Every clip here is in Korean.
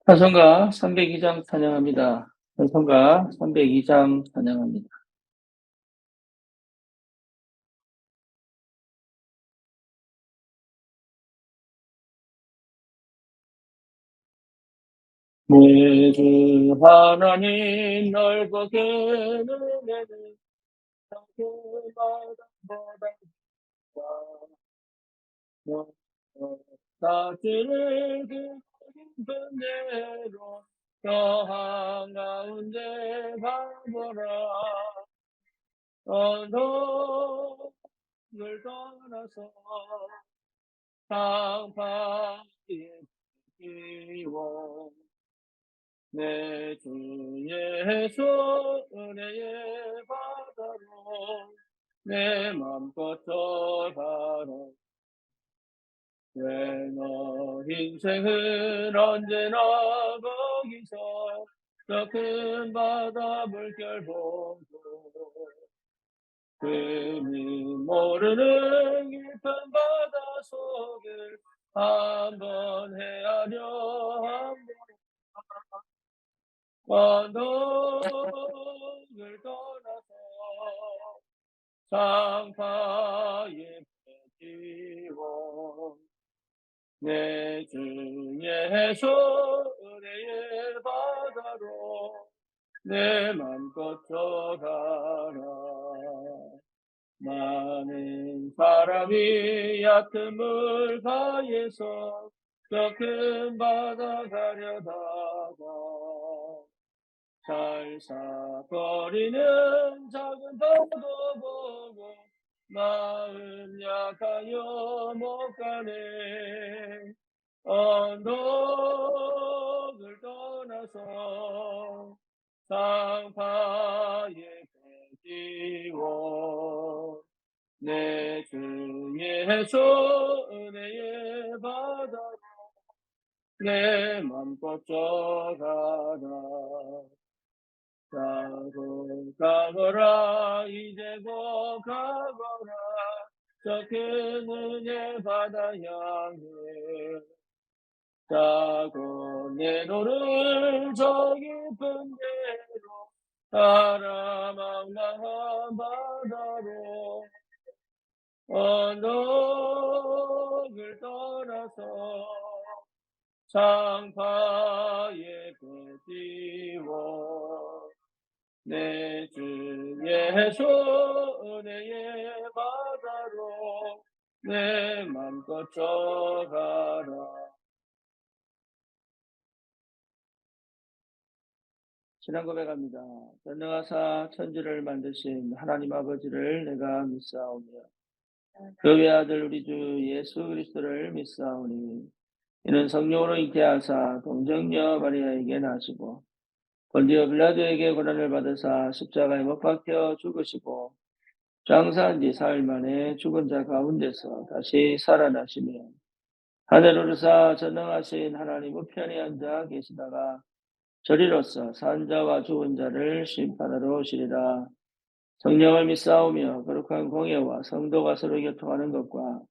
찬송가 302장 찬양합니다. 찬송가 302장 찬양합니다. 내 주 하나님 넓게 은혜는 땅끝마다 다스를 깊은 대로 저 한가운데 가보라. 언덕을 떠나서 상파에 피워 내 주 예수 은혜의 바다로 내 맘껏 떠가라. 왜 너 인생은 언제나 거기서 저 큰 바다 물결 보고 금이 모르는 깊은 바다 속을 한번 헤아려 언덕을 떠나서 상파에 펴지워 내 주 예수 은혜의 바다로 내 맘껏 들어가라. 많은 사람이 얕은 물가에서 저 큰 바다 가려다가 살싹거리는 작은 파도 보고 마음 약하여 못 가네. 언덕을 떠나서 상파에 펴지워 내 주 예수 은혜의 바다로 내 맘껏 져가라. 가고 가거라 이제 곧 가거라 저 큰 은혜 바다 향해 가고 내 노를 저 깊은 데로 따라 망망한 바다로 언덕을 떠나서 상파에 펴지워 내 주 예수 은혜의 바다로 내 맘껏 져가라. 신앙 고백합니다. 전능하사 천지를 만드신 하나님 아버지를 내가 믿사오며 그 외아들 우리 주 예수 그리스도를 믿사오니 이는 성령으로 잉태하사 동정녀 마리아에게 나시고 본디오 빌라도에게 고난을 받으사 십자가에 못 박혀 죽으시고 장사한 지 사흘 만에 죽은 자 가운데서 다시 살아나시며 하늘 오르사 전능하신 하나님 우편에 앉아 계시다가 저리로서 산 자와 죽은 자를 심판하러 오시리라. 성령을 믿사오며 거룩한 공예와 성도가 서로 교통하는 것과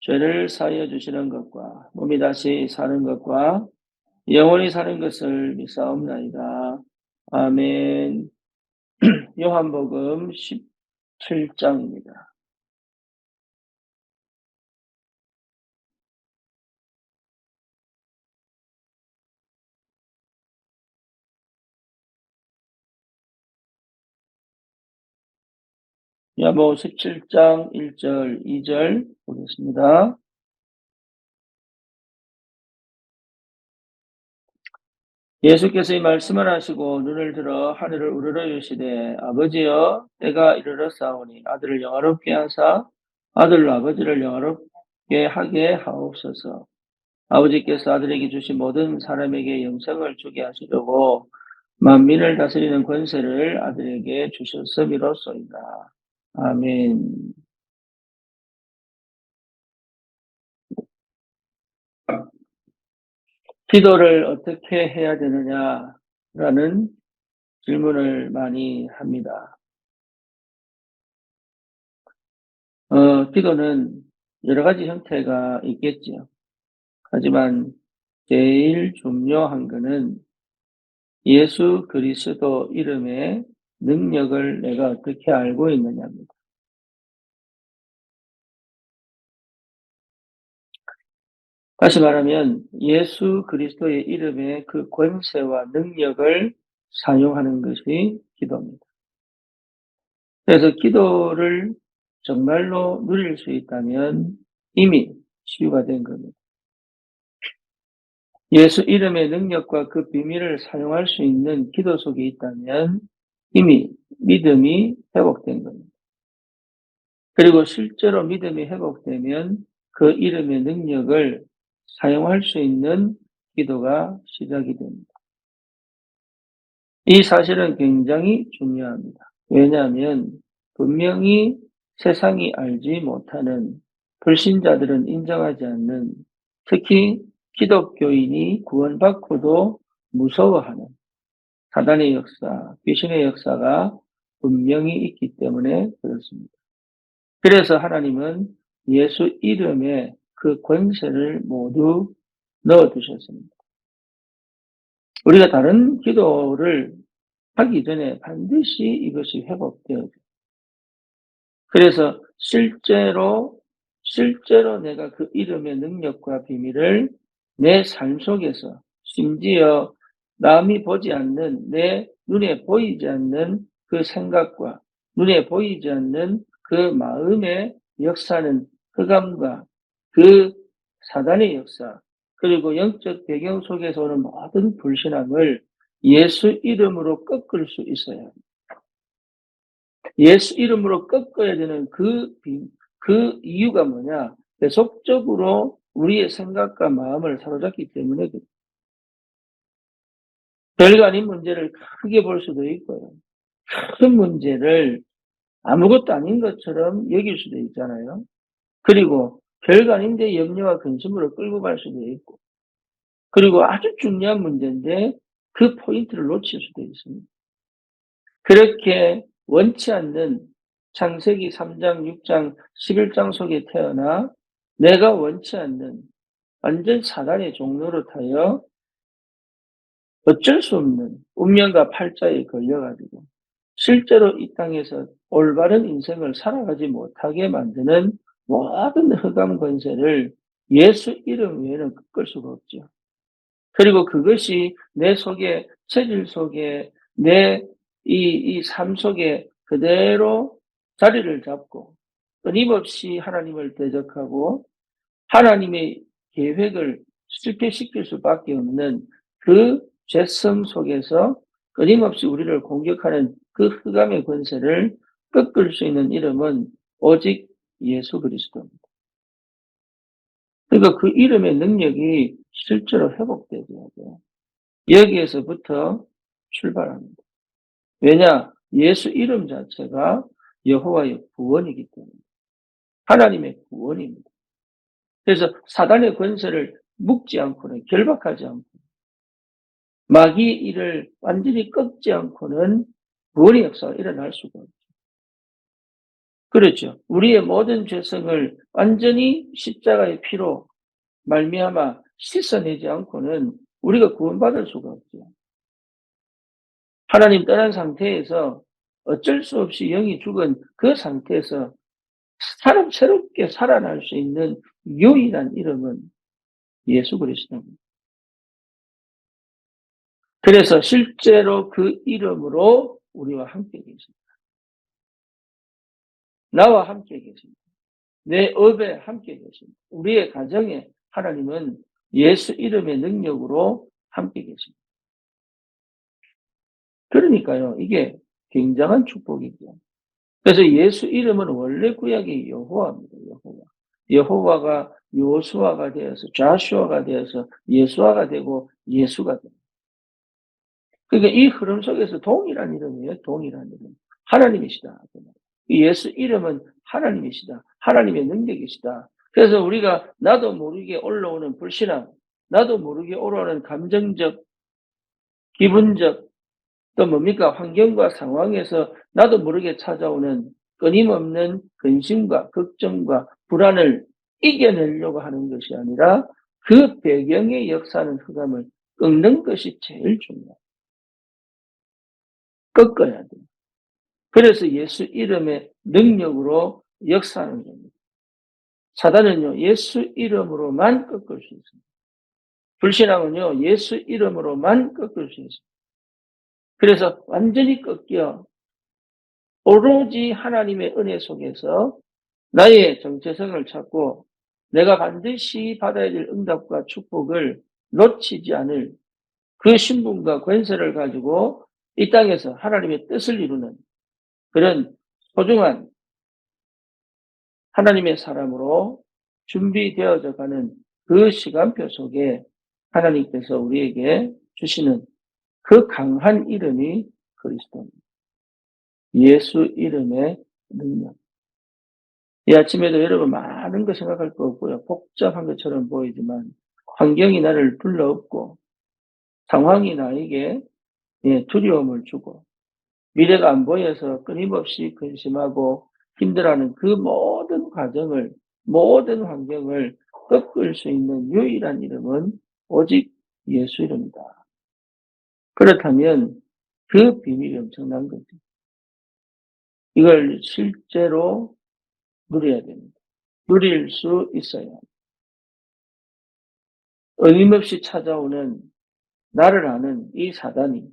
죄를 사하여 주시는 것과 몸이 다시 사는 것과 영원히 사는 것을 믿사옵나이다. 아멘. 요한복음 17장입니다. 요한복음 17장 1절, 2절 보겠습니다. 예수께서 이 말씀을 하시고 눈을 들어 하늘을 우러러 주시되 아버지여 때가 이르렀사오니 아들을 영화롭게 하사 아들로 아버지를 영화롭게 하게 하옵소서. 아버지께서 아들에게 주신 모든 사람에게 영생을 주게 하시려고 만민을 다스리는 권세를 아들에게 주셨음이로소이다. 아멘. 기도를 어떻게 해야 되느냐라는 질문을 많이 합니다. 기도는 여러 가지 형태가 있겠지요. 하지만 제일 중요한 거는 예수 그리스도 이름의 능력을 내가 어떻게 알고 있느냐입니다. 다시 말하면 예수 그리스도의 이름의 그 권세와 능력을 사용하는 것이 기도입니다. 그래서 기도를 정말로 누릴 수 있다면 이미 치유가 된 겁니다. 예수 이름의 능력과 그 비밀을 사용할 수 있는 기도 속에 있다면 이미 믿음이 회복된 겁니다. 그리고 실제로 믿음이 회복되면 그 이름의 능력을 사용할 수 있는 기도가 시작이 됩니다. 이 사실은 굉장히 중요합니다. 왜냐하면 분명히 세상이 알지 못하는, 불신자들은 인정하지 않는, 특히 기독교인이 구원받고도 무서워하는 사단의 역사, 귀신의 역사가 분명히 있기 때문에 그렇습니다. 그래서 하나님은 예수 이름에 그 권세를 모두 넣어두셨습니다. 우리가 다른 기도를 하기 전에 반드시 이것이 회복되어야 돼요. 그래서 실제로 내가 그 이름의 능력과 비밀을 내 삶 속에서, 심지어 남이 보지 않는, 내 눈에 보이지 않는 그 생각과 눈에 보이지 않는 그 마음의 역사는, 흑암과 그 사단의 역사, 그리고 영적 배경 속에서 오는 모든 불신앙을 예수 이름으로 꺾을 수 있어야 합니다. 예수 이름으로 꺾어야 되는 그 이유가 뭐냐? 계속적으로 우리의 생각과 마음을 사로잡기 때문에 그래요. 별거 아닌 문제를 크게 볼 수도 있고요. 큰 문제를 아무것도 아닌 것처럼 여길 수도 있잖아요. 그리고 별거 아닌데 염려와 근심으로 끌고 갈 수도 있고, 그리고 아주 중요한 문제인데 그 포인트를 놓칠 수도 있습니다. 그렇게 원치 않는 창세기 3장, 6장, 11장 속에 태어나 내가 원치 않는 완전 사단의 종노릇하여 어쩔 수 없는 운명과 팔자에 걸려가지고 실제로 이 땅에서 올바른 인생을 살아가지 못하게 만드는 모든 흑암 권세를 예수 이름 외에는 꺾을 수가 없죠. 그리고 그것이 내 속에, 체질 속에, 내 이 삶 속에 그대로 자리를 잡고 끊임없이 하나님을 대적하고 하나님의 계획을 실패시킬 수밖에 없는 그 죄성 속에서 끊임없이 우리를 공격하는 그 흑암의 권세를 꺾을 수 있는 이름은 오직 예수 그리스도입니다. 그러니까 그 이름의 능력이 실제로 회복되어야 돼요. 여기에서부터 출발합니다. 왜냐? 예수 이름 자체가 여호와의 구원이기 때문에. 하나님의 구원입니다. 그래서 사단의 권세를 묶지 않고는, 결박하지 않고, 마귀의 일을 완전히 꺾지 않고는 구원의 역사가 일어날 수가 없죠. 그렇죠. 우리의 모든 죄성을 완전히 십자가의 피로 말미암아 씻어내지 않고는 우리가 구원받을 수가 없죠. 하나님 떠난 상태에서 어쩔 수 없이 영이 죽은 그 상태에서 새롭게 살아날 수 있는 유일한 이름은 예수 그리스도입니다. 그래서 실제로 그 이름으로 우리와 함께 계십니다. 나와 함께 계십니다. 내 업에 함께 계십니다. 우리의 가정에 하나님은 예수 이름의 능력으로 함께 계십니다. 그러니까요, 이게 굉장한 축복이죠. 그래서 예수 이름은 원래 구약의 여호와입니다. 여호와가 요수아가 되어서 좌슈아가 되어서 예수아가 되고 예수가 됩니다. 그러니까 이 흐름 속에서 동일한 이름이에요. 동일한 이름. 하나님이시다. 이 예수 이름은 하나님이시다. 하나님의 능력이시다. 그래서 우리가 나도 모르게 올라오는 불신앙, 나도 모르게 올라오는 감정적, 기분적, 또 뭡니까? 환경과 상황에서 나도 모르게 찾아오는 끊임없는 근심과 걱정과 불안을 이겨내려고 하는 것이 아니라 그 배경의 역사는 흑암을 꺾는 것이 제일 중요해요. 꺾어야 돼요. 그래서 예수 이름의 능력으로 역사하는 겁니다. 사단은요, 예수 이름으로만 꺾을 수 있습니다. 불신앙은요, 예수 이름으로만 꺾을 수 있습니다. 그래서 완전히 꺾여 오로지 하나님의 은혜 속에서 나의 정체성을 찾고 내가 반드시 받아야 될 응답과 축복을 놓치지 않을 그 신분과 권세를 가지고 이 땅에서 하나님의 뜻을 이루는 그런 소중한 하나님의 사람으로 준비되어져 가는 그 시간표 속에 하나님께서 우리에게 주시는 그 강한 이름이 그리스도입니다. 예수 이름의 능력. 이 아침에도 여러분 많은 거 생각할 거 없고요. 복잡한 것처럼 보이지만 환경이 나를 둘러엎고 상황이 나에게 두려움을 주고 미래가 안 보여서 끊임없이 근심하고 힘들어하는 그 모든 과정을 모든 환경을 꺾을 수 있는 유일한 이름은 오직 예수 이름이다. 그렇다면 그 비밀이 엄청난 거죠. 이걸 실제로 누려야 됩니다. 누릴 수 있어야 합니다. 끊임없이 찾아오는 나를 아는 이 사단이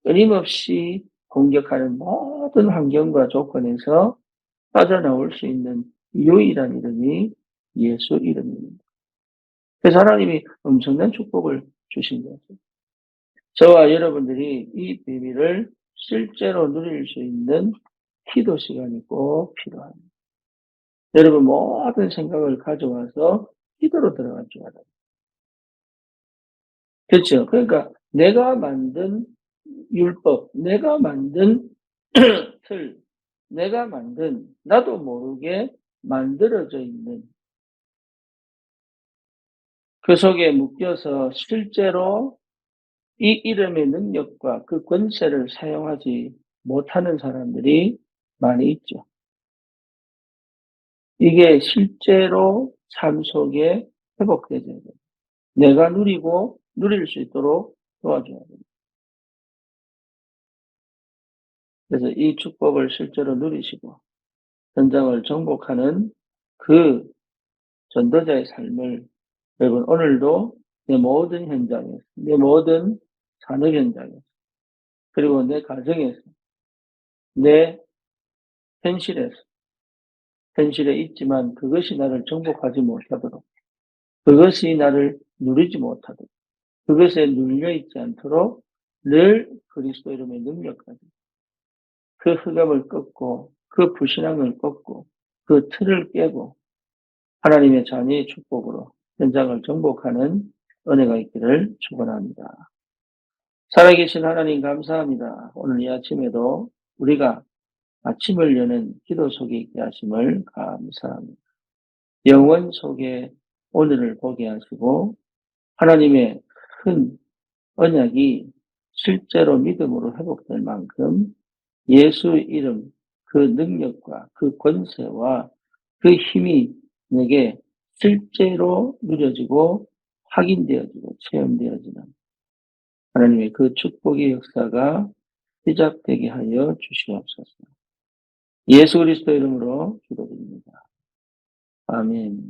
끊임없이 공격하는 모든 환경과 조건에서 빠져나올 수 있는 유일한 이름이 예수 이름입니다. 그래서 하나님이 엄청난 축복을 주신 거죠. 저와 여러분들이 이 비밀을 실제로 누릴 수 있는 기도 시간이 꼭 필요합니다. 여러분 모든 생각을 가져와서 기도로 들어갈 줄 알아요. 그렇죠? 그러니까 내가 만든 율법, 내가 만든 틀, 내가 만든 나도 모르게 만들어져 있는 그 속에 묶여서 실제로 이 이름의 능력과 그 권세를 사용하지 못하는 사람들이 많이 있죠. 이게 실제로 삶 속에 회복되어야 돼요. 내가 누리고 누릴 수 있도록 도와줘야 됩니다. 그래서 이 축복을 실제로 누리시고 현장을 정복하는 그 전도자의 삶을 여러분 오늘도 내 모든 현장에서 내 모든 산업 현장에서 그리고 내 가정에서 내 현실에 있지만 그것이 나를 정복하지 못하도록 그것이 나를 누리지 못하도록 그것에 눌려있지 않도록 늘 그리스도 이름의 능력 가지고 그 흑암을 꺾고 그 불신앙을 꺾고 그 틀을 깨고 하나님의 자녀의 축복으로 현장을 정복하는 은혜가 있기를 축원합니다. 살아계신 하나님 감사합니다. 오늘 이 아침에도 우리가 아침을 여는 기도 속에 있게 하심을 감사합니다. 영원 속에 오늘을 보게 하시고 하나님의 큰 언약이 실제로 믿음으로 회복될 만큼 예수 이름 그 능력과 그 권세와 그 힘이 내게 실제로 누려지고 확인되어지고 체험되어지는 하나님의 그 축복의 역사가 시작되게 하여 주시옵소서. 예수 그리스도 이름으로 기도드립니다. 아멘.